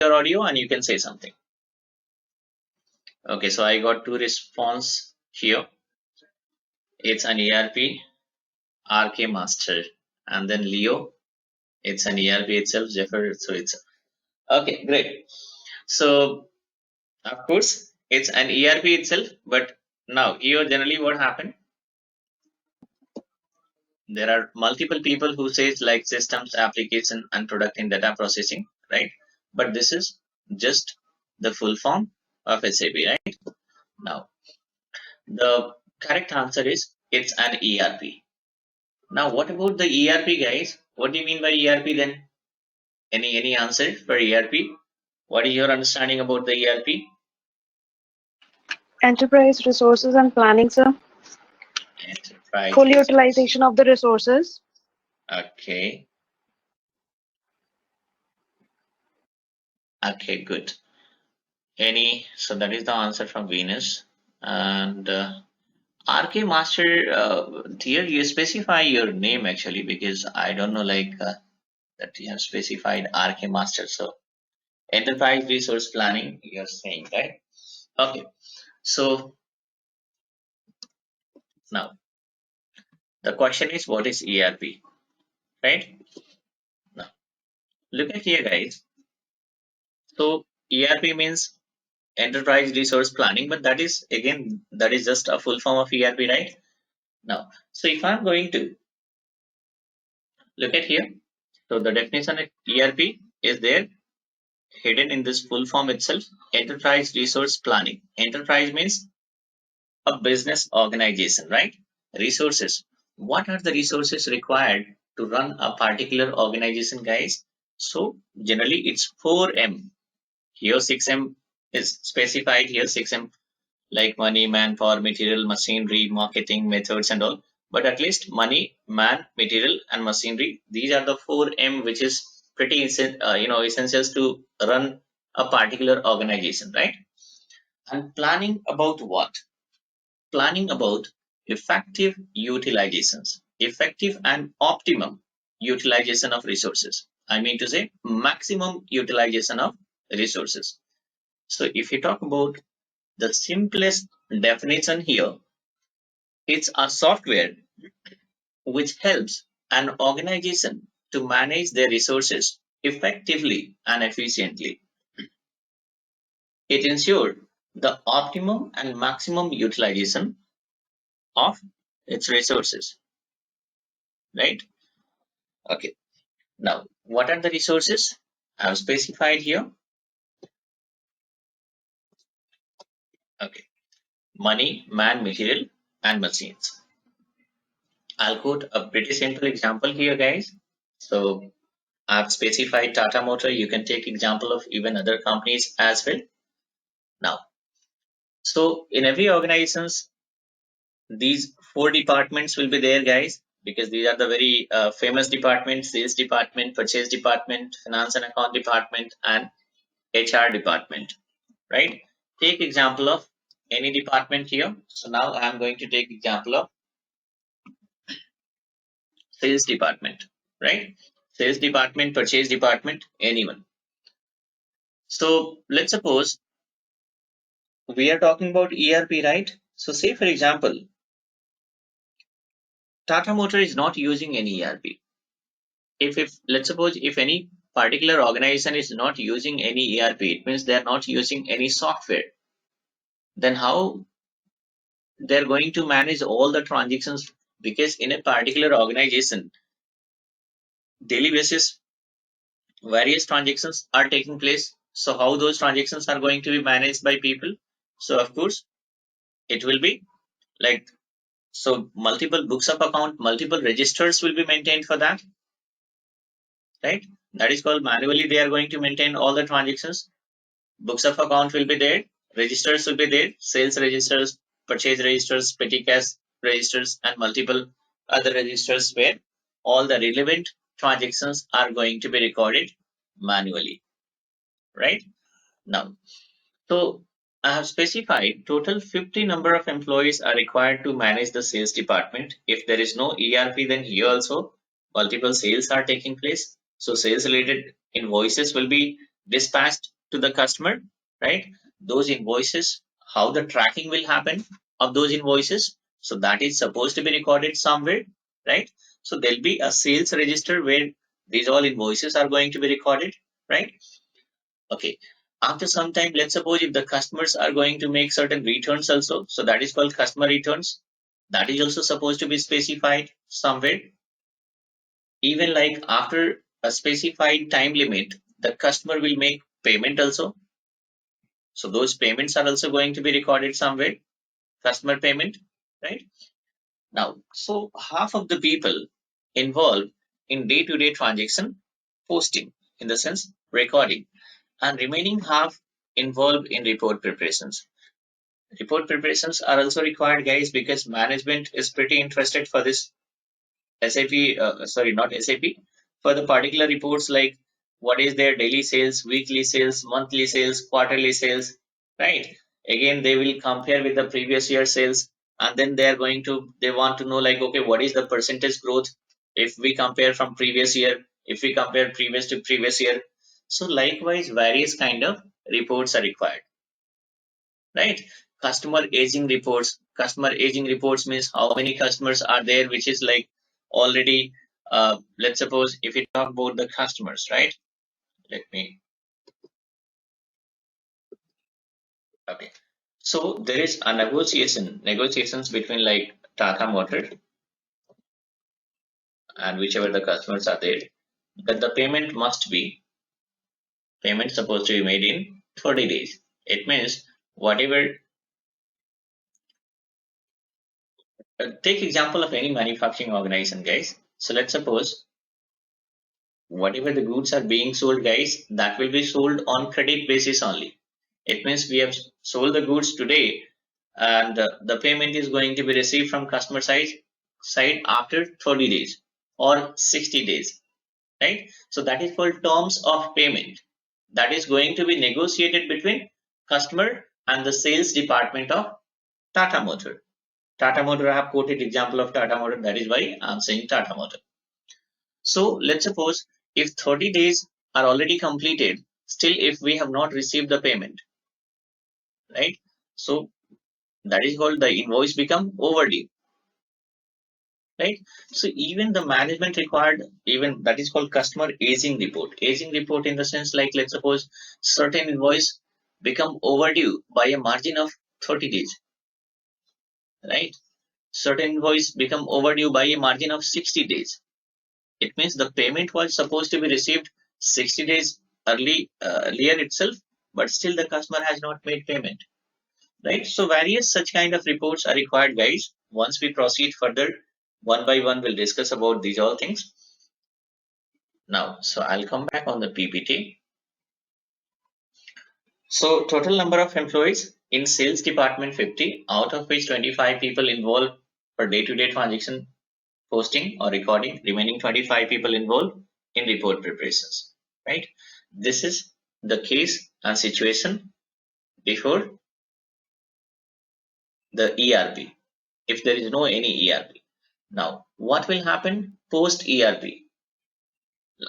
your audio and you can say something. Okay, so I got two response here. It's an ERP RK Master, and then Leo, it's an ERP itself. Jeffrey, so it's okay, great. So of course it's an ERP itself, but now here generally what happened? There are multiple people who says like systems, application, and product in data processing, right? But this is just the full form of SAP, right? Now the correct answer is it's an ERP. Now what about the ERP, guys? What do you mean by ERP then? Any answer for ERP? What is your understanding about the ERP? Enterprise resources and planning, sir. Enterprise Full resource. utilization of the resources. Okay. Okay, good. So that is the answer from Venus. And RK Master, here you specify your name actually, because I don't know like that you have specified RK Master. So enterprise resource planning, you're saying, right? Okay. So now the question is, what is ERP, right? Now look at here, guys. So ERP means enterprise resource planning, but that is just a full form of ERP, right? Now, so if I'm going to look at here, so the definition of ERP is there hidden in this full form itself, enterprise resource planning. Enterprise means a business organization, right? Resources. What are the resources required to run a particular organization, guys? So generally it's 4M. Here 6M is specified here, 6M like money, manpower, material, machinery, marketing, methods and all. But at least money, man, material and machinery, these are the 4M, which is pretty essentials to run a particular organization, right? And planning about what? Planning about effective utilizations, effective and optimum utilization of resources. I mean to say maximum utilization of resources. So if you talk about the simplest definition here, it's a software which helps an organization to manage their resources effectively and efficiently. It ensures the optimum and maximum utilization of its resources, right? Okay. Now, what are the resources? I have specified here. Okay. Money, man, material, and machines. I'll quote a pretty simple example here, guys. So I've specified Tata Motor. You can take example of even other companies as well. Now, so in every organizations, these 4 departments will be there, guys, because these are the very famous departments: sales department, purchase department, finance and account department, and HR department, right? Take example of any department here. So now I'm going to take example of sales department, right? Sales department, purchase department, anyone. So let's suppose we are talking about ERP, right? So say for example, Tata Motor is not using any ERP. If let's suppose if any particular organization is not using any ERP, it means they are not using any software. Then how they're going to manage all the transactions? Because in a particular organization, daily basis, various transactions are taking place. So how those transactions are going to be managed by people? So of course, it will be like, so multiple books of account, multiple registers will be maintained for that, right? That is called manually. They are going to maintain all the transactions. Books of account will be there, registers will be there, sales registers, purchase registers, petty cash registers, and multiple other registers where all the relevant transactions are going to be recorded manually, right? Now, so I have specified total 50 number of employees are required to manage the sales department. If there is no ERP, then here also multiple sales are taking place. So sales related invoices will be dispatched to the customer, right? Those invoices, how the tracking will happen of those invoices. So that is supposed to be recorded somewhere, right? So there'll be a sales register where these all invoices are going to be recorded, right? Okay. After some time, let's suppose if the customers are going to make certain returns also, so that is called customer returns. That is also supposed to be specified somewhere. Even like after a specified time limit, the customer will make payment also. So those payments are also going to be recorded somewhere, customer payment, right? Now, so half of the people involved in day-to-day transaction posting, in the sense recording, and remaining half involved in report preparations. Report preparations are also required, guys, because management is pretty interested for this SAP, sorry, not SAP, for the particular reports like what is their daily sales, weekly sales, monthly sales, quarterly sales, right? Again, they will compare with the previous year sales, and then they want to know like, okay, what is the percentage growth if we compare from previous year, if we compare previous to previous year. So likewise, various kind of reports are required, right? Customer aging reports means how many customers are there, which is like already, let's suppose if we talk about the customers, right? Let me, okay. So there is a negotiations between like Tata Motor and whichever the customers are there, that the payment supposed to be made in 30 days. It means whatever, take example of any manufacturing organization, guys. So let's suppose whatever the goods are being sold, guys, that will be sold on credit basis only. It means we have sold the goods today, and the payment is going to be received from customer side after 30 days or 60 days, right? So that is called terms of payment. That is going to be negotiated between customer and the sales department of Tata Motor. Tata Motor, I have quoted example of Tata Motor. That is why I'm saying Tata Motor. So let's suppose if 30 days are already completed, still if we have not received the payment, right? So that is called the invoice become overdue, right? So even the management required, even that is called customer aging report. Aging report in the sense like, let's suppose certain invoice become overdue by a margin of 30 days, right? Certain invoice become overdue by a margin of 60 days. It means the payment was supposed to be received 60 days earlier itself, but still the customer has not made payment, right? So various such kind of reports are required, guys. Once we proceed further, one by one, we'll discuss about these all things. Now, so I'll come back on the PPT. So total number of employees in sales department 50, out of which 25 people involved for day-to-day transaction posting or recording, remaining 25 people involved in report preparations, right? This is the case and situation before the ERP, if there is no any ERP. Now, what will happen post ERP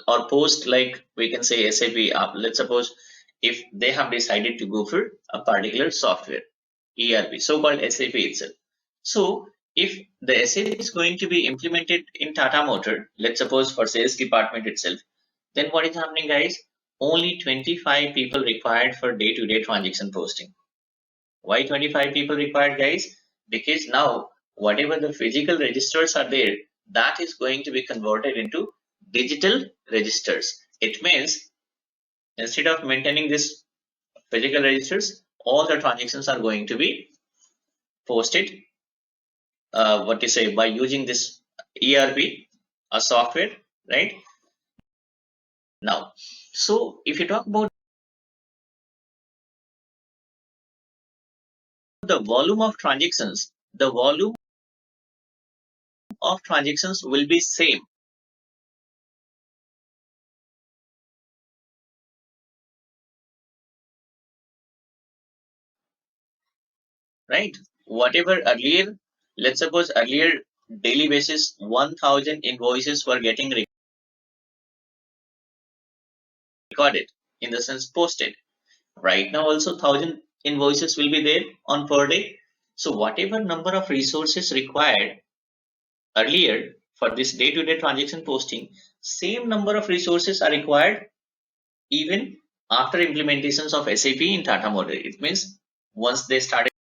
or post, like we can say SAP, let's suppose if they have decided to go for a particular software, ERP, so-called SAP itself. So if the SAP is going to be implemented in Tata Motor, let's suppose for sales department itself, then what is happening, guys? Only 25 people required for day-to-day transaction posting. Why 25 people required, guys? Because now whatever the physical registers are there, that is going to be converted into digital registers. It means instead of maintaining this physical registers, all the transactions are going to be posted, what to say, by using this ERP, a software, right? Now, so if you talk about the volume of transactions, the volume of transactions will be same, right? Whatever earlier, let's suppose earlier daily basis 1000 invoices were getting recorded. in the sense posted. Right now also 1,000 invoices will be there on per day. So whatever number of resources required earlier for this day-to-day transaction posting, same number of resources are required even after implementations of SAP in Tata model. It means once they started